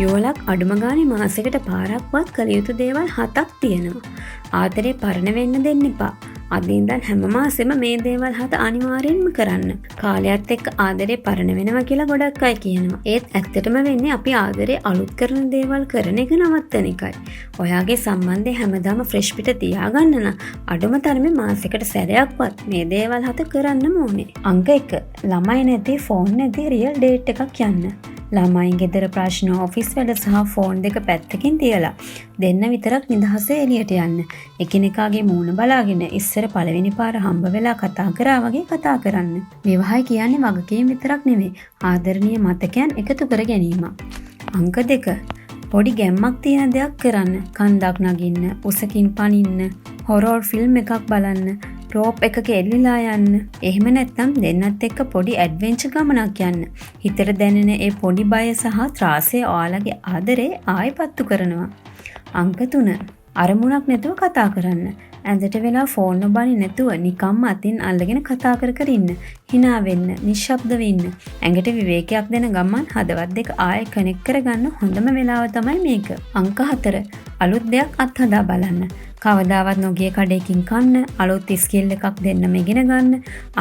යුවලක් අඩුම ගානේ මාසෙකට පාරක්වත් කළ යුතු දේවල් 7ක් තියෙනවා. ආදරේ පරණ වෙන්න දෙන්න එපා. අද ඉඳන් හැම මාසෙම මේ දේවල් 7 අනිවාර්යෙන්ම කරන්න. කාලයත් එක්ක ආදරේ පරණ වෙනවා කියලා ගොඩක් අය කියනවා. ඒත් ඇත්තටම වෙන්නේ අපි ආදරේ අලුත් කරන දේවල් කරන එක නවත්තන එකයි. ඔයාගේ සම්බන්ධය හැමදාම ෆ්‍රෙෂ් පිට තියාගන්න නම් අඩුම තරමේ මාසෙකට සැරයක්වත් මේ දේවල් 7 කරන්නම ඕනේ. අංක 1. ළමයි නැති ෆෝන් නැති රියල් ඩේට් එකක් යන්න. ළමයි ගෙදර ප්‍රශ්න ඔෆිස් වැඩ සහ ෆෝන් දෙක පැත්තකින් තියලා දෙන්න විතරක් නිදහසේ එළියට යන්න. එකිනෙකාගේ මූණ බලාගෙන ඉස්සර පළවෙනි පාර හම්බ වෙලා කතා කරා වගේ කතා කරන්න. විවාහය කියන්නේ වගකීම් විතරක් නෙමෙයි ආදරණීය මතකයන් එකතු කර ගැනීම. අංක 2. පොඩි ගැම්මක් තියෙන දෙයක් කරන්න. කන්දක් නගින්න, උසකින් පනින්න, හොරර් ෆිල්ම් එකක් බලන්න, රෝප් එකක එල්ලිලා යන්න. එහෙම නැත්නම් දෙන්නත් එක්ක පොඩි ඇඩ්වෙන්චර් ගමනක් යන්න. හිතට දැනෙන ඒ පොඩි බය සහ ත්‍රාසය ඔයාලගේ ආදරේ ආයෙපත්තු කරනවා. අංක 3. අරමුණක් නැතුව කතා කරන්න. ඇඳට වෙලා ෆෝන් නොබලි නැතුව නිකම්ම අතින් අල්ලගෙන කතා කර ඉන්න. hina වෙන්න, නිශ්ශබ්ද වෙන්න. ඇඟට විවේකයක් දෙන ගමන් හදවත් දෙක ආයෙ කනෙක්ට් කරගන්න හොඳම වෙලාව තමයි මේක. අංක 4. අලුත් දෙයක් අත්හදා බලන්න. කවදාවත් නොගිය කඩේකින් කන්න, අලුත් ස්කිල් එකක් දෙන්නම ඉගෙන ගන්න,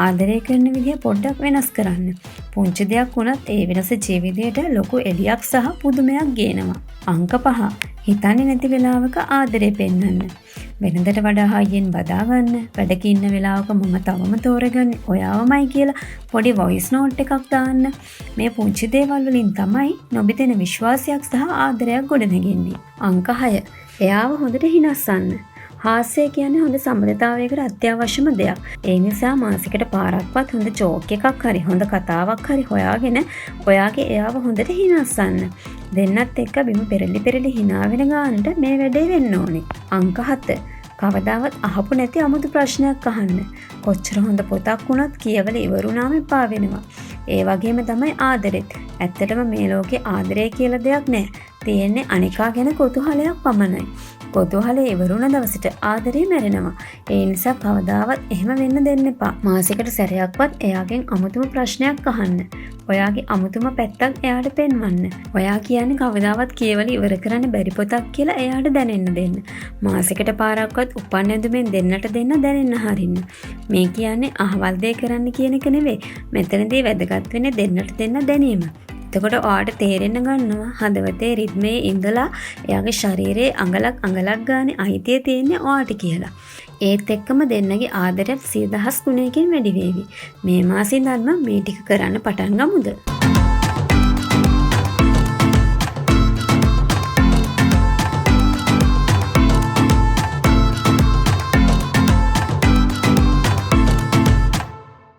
ආදරය කරන විදිය පොඩ්ඩක් වෙනස් කරන්න. පුංචි දෙයක් වුණත් ඒ වෙනස ජීවිතයට ලොකු එළියක් සහ පුදුමයක් ගේනවා. අංක 5. හිතන්නේ නැති වෙලාවක ආදරේ පෙන්වන්න. වෙනදට වඩා හයියෙන් බදා ගන්න, වැඩක ඉන්න වෙලාවක මම තවම තෝරගන්නේ ඔයාවමයි කියලා පොඩි වොයිස් නෝට් එකක් දාන්න. මේ පුංචි දේවල් වලින් තමයි නොබිතෙන විශ්වාසයක් සහ ආදරයක් ගොඩනගෙන්නේ. අංක 6. එයාව හොඳට හිනස්සන්න. හාස්‍ය කියන්නේ හොඳ සම්බන්ධතාවයකට අත්‍යවශ්‍යම දෙයක්. ඒ නිසා මාසෙකට පාරක්වත් හොඳ ජෝක් එකක් හරි හොඳ කතාවක් හරි හොයාගෙන ඔයාගේ එයාව හොඳට හිනස්සන්න. දෙන්නත් එක්ක බිම පෙරලි hina වෙන ගානට මේ වැඩේ වෙන්න ඕනේ. අංක 7. කවදාවත් අහපු නැති අමුතු ප්‍රශ්නයක් අහන්න. කොච්චර හොඳ පොතක් වුණත් කියවල ඉවරුනාම එපා වෙනවා. ඒ වගේම තමයි ආදරෙත්. ඇත්තටම මේ ලෝකේ ආදරය කියලා දෙයක් නැහැ. තියෙන්නේ අනිකා ගැන කුතුහලයක් පමණයි. කුතුහලේ ඉවරුණ දවසට ආදරේ මැරෙනවා. ඒ නිසා කවදාවත් එහෙම වෙන්න දෙන්න එපා. මාසෙකට සැරයක්වත් එයාගෙන් අමුතුම ප්‍රශ්නයක් අහන්න. ඔයාගේ අමුතුම පැත්තක් එයාට පෙන්වන්න. ඔයා කියන්නේ කවදාවත් කියවල ඉවර කරන්න බැරි පොතක් කියලා එයාට දැනෙන්න දෙන්න. මාසෙකට පාරක්වත් උපන් ඇඳුමෙන් දෙන්නට දෙන්න දැනෙන්න හරින්න. මේ කියන්නේ අහවල් දේ කරන්න කියන එක නෙවෙයි. මෙතනදී වැදගත් වෙන්නේ දෙන්නට දෙන්න දැනීම. එතකොට ඔයාට තේරෙන්න ගන්නවා හදවතේ රිද්මේ ඉඳලා එයාගේ ශරීරයේ අඟලක් ගානේ අයිතිය තියෙන්නේ ඔයාට කියලා. ඒත් එක්කම දෙන්නගේ ආදරයත් 100,000 ගුණයකින් වැඩි වේවි. මේ මාසෙ ඉඳන්ම මේ ටික කරන්න පටන් ගමුද?